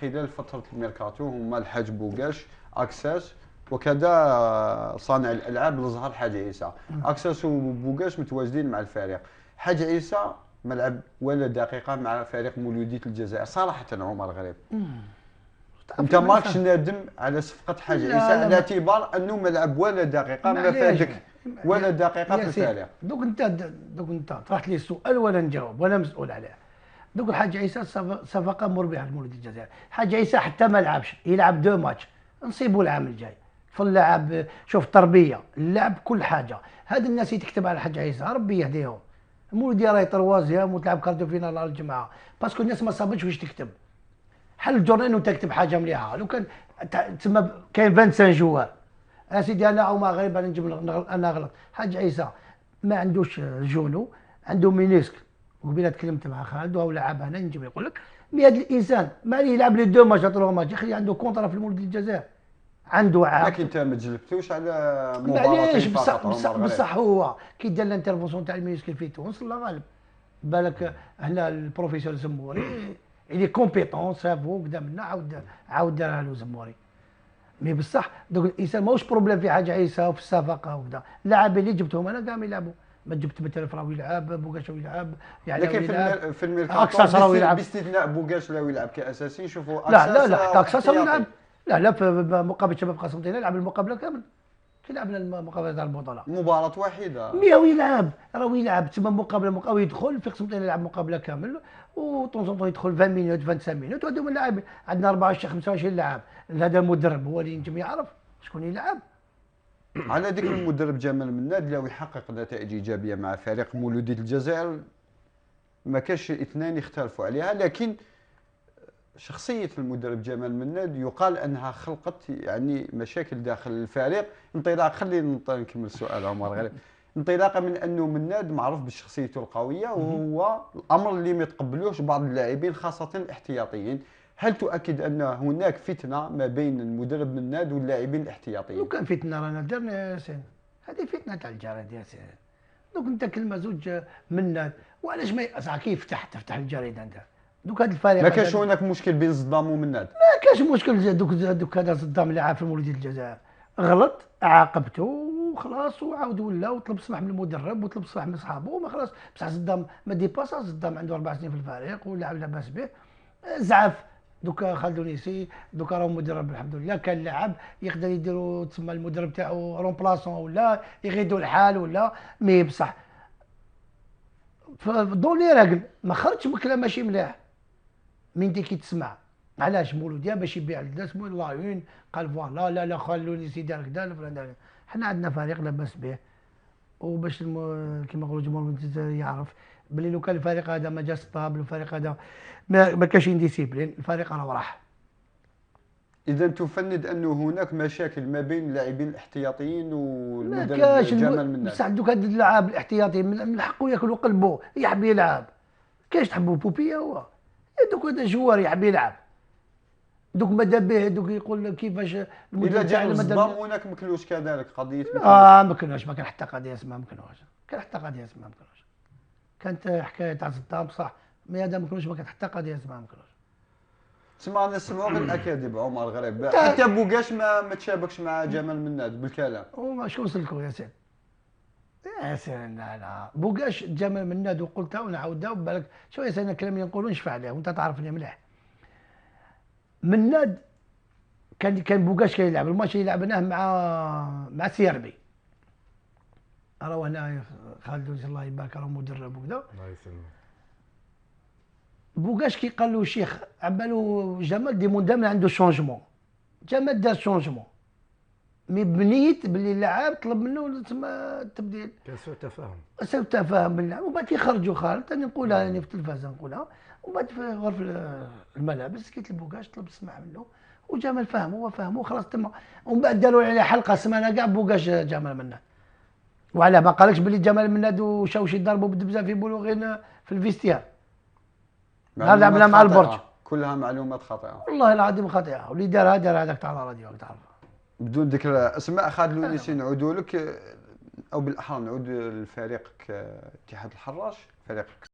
خلال فترة الميركاتو هما الحاج بوغاش، اكساس، وكذا صانع الالعاب الازهر حاج عيسى. اكساس وبوغاش متواجدين مع الفريق. حاج عيسى ما لعب ولا دقيقة مع فريق مولودية الجزائر صراحة. عمر غريب، انت ماكش نادم على صفقة حاج عيسى على اعتبار انه ما لعب ولا دقيقة، ما فادك ولا دقيقة في الفريق؟ دوك انت طرحت لي السؤال ولا نجاوب ولا مسؤول عليه. دوك الحاج عيسى صفقه مربحه لمولودية الجزائر. الحاج عيسى حتى ما لعبش، يلعب دو ماتش، نصيبوا العام الجاي في اللعب. شوف التربيه، اللعب، كل حاجه. هاد الناس اللي تكتب على الحاج عيسى ربي يهديهم. المولوديه راهي تروازيام وتلعب كاردو فينال الجماعه، باسكو الناس ما صابتش واش تكتب. حل الجورنال وانت تكتب حاجه مليحه. لو كان تسمى كاين 25 جوار، اسيدي انا او ما غريب انا نجيب انا غلط. حاج عيسى ما عندوش جونو، عنده مينيسك. وقبيله تكلمت مع خالد وهو لعب هنا نجيب يقول لك مي هذا الانسان ما عليه يلعب لي دو ماتش ترو ماتش، يا اخي عنده كونترا في المولد الجزائر، عنده عام. لكن انت ما تجلبتوش على معليش مباراتين فقط عمر غريب. بصح هو كي دار الانترفونسيون تاع المينيسك في تونس الله غالب. بالك هنا البروفيسور زموري اللي كومبيتون سافو كدا منا عاود دارها له زموري. مي بصح دوك الانسان ماهوش بروبليم في حاجه عيسى وفي الصفقه وكذا. اللاعبين اللي جبتهم انا كاع ما يلعبوا. ما جبت مثلا فراوي يلعب، بوغاش يلعب، يعني لكن في الميركاتو باستثناء بوغاش لا يلعب كاساسي. شوفوا لا حتى اكساس يلعب. لا في مقابله شباب قاسم طينه يلعب المقابله كامل. كي لعبنا المقابله تاع البطوله مباراه واحده مي يلعب، راه يلعب تسمى مقابله يدخل في قسم طينه يلعب مقابله كامل، وطونسونطون يدخل 20 مينوت 25 مينوت. وهذوما اللاعبين عندنا 24 25 لاعب. هذا المدرب هو اللي ينجم يعرف شكون يلعب. على ذكر المدرب جمال مناد، لو يحقق نتائج ايجابيه مع فريق مولودية الجزائر ما كاش اثنان يختلفوا عليها، لكن شخصيه المدرب جمال مناد يقال انها خلقت يعني مشاكل داخل الفريق. خلينا نكمل السؤال عمر غريب. انطلاقا من انه مناد معروف بشخصيته القويه، وهو الامر اللي ما يتقبلوش بعض اللاعبين خاصه الاحتياطيين. هل تؤكد ان هناك فتنه ما بين المدرب مناد واللاعبين الاحتياطيين؟ لو كان فتنه رانا درنا ياسين، هذه فتنه تاع الجرائد ياسين. دوك انت كلمه زوج مناد، وعلاش ما كيف تفتح الجريده انت؟ دوك هذا الفريق ما كانش هناك مشكل بين صدام ومناد؟ ما كاش مشكل. دوك هذا صدام اللي عارف في مولودية الجزائر غلط، عاقبته وخلاص، وعاود ولا وطلب السماح من المدرب وطلب السماح من صحابه وما خلاص. بصح صدام ما ديباسا. صدام عنده 4 سنين في الفريق ولاعب لاباس به. زعف دوكا خالد نيسي، دوكا راهو مدرب الحمد لله، كان لاعب يقدر يديروا تسمى المدرب تاعو رومبلاسون ولا يغيدوا الحال ولا. مي بصح دون لي راجل ما خرجش بكلام ماشي مليح. من انت كي تسمع علاش مولوديه باش يبيع الناس الله يعين قال فوالا لا خلوني سي دار كذا فلان. حنا عندنا فريق لاباس به، وباش كيما نقولوا الجمهور الجزائري يعرف بلي لو كان الفريق هذا ما جا ستابل، الفريق هذا ما كاش ديسيبلين، الفريق راه راح. اذا تفند انه هناك مشاكل ما بين اللاعبين الاحتياطيين والمدرب جمال مناد. بصح دوك هاد اللاعب الاحتياطي من حقه ياكلوا قلبه، يحب يلعب. كاش تحبوا بوبيا هو دوك هذا جوار يحب يلعب. دوك ماذا به دوك يقول كيفاش اذا جاء الصدام هناك ما كلوش كذلك قضيه ما كناش، ما كان حتى قضيه اسمها ما كانوش. كان حتى قضيه اسمها ما كانوش. كانت حكايه تاع صدام صح، مي هذا ما كانوش، ما كانت حتى قضيه اسمها ما كانوش. تسمع نسمعوا غير الاكاذيب عمر غريب. حتى بوغاش ما تشابكش مع جمال مناد بالكلام. وما شكون سلكوا ياسين؟ ياسين لا بوغاش جمال مناد وقلتها ونعاودها وبالك شو ياسين الكلام اللي نقولوا نشفع عليه وانت تعرفني مليح. مناد كان بوغاش كيلعب الماتش اللي لعبناه مع سي ار بي. راهو هنا خالد الله يبارك راه مدرب وكذا. الله يسلمك. بوغاش كي قال له الشيخ عبالو جمال دي مندمن عنده شونجمون. جمال دار شونجمون مي بنيه باللي اللاعب طلب منه تسمى التبديل. كان سوء تفاهم. سوء تفاهم باللاعب، وبعد يخرجوا خالد ثاني نقولها يعني في التلفازه نقولها، وبعد في غرفه الملابس قلت لبوغاش طلب السماح منه وجمال فهموا خلاص تم. ومن بعد داروا عليه حلقه سمانه كاع بوغاش جمال مناد. وعلى ما قالكش بلي جمال مناد وشاوشي ضربوا بالدبزه في بلوغين في الفيستيار. لعبنا مع البرج. كلها معلومات خاطئه والله العظيم خاطئه، واللي دار هذاك تاع الراديو تعرف. بدون ذكر اسماء خالد لونيسي نعودوا لك، او بالاحرى نعود لفريقك اتحاد الحراش فريقك.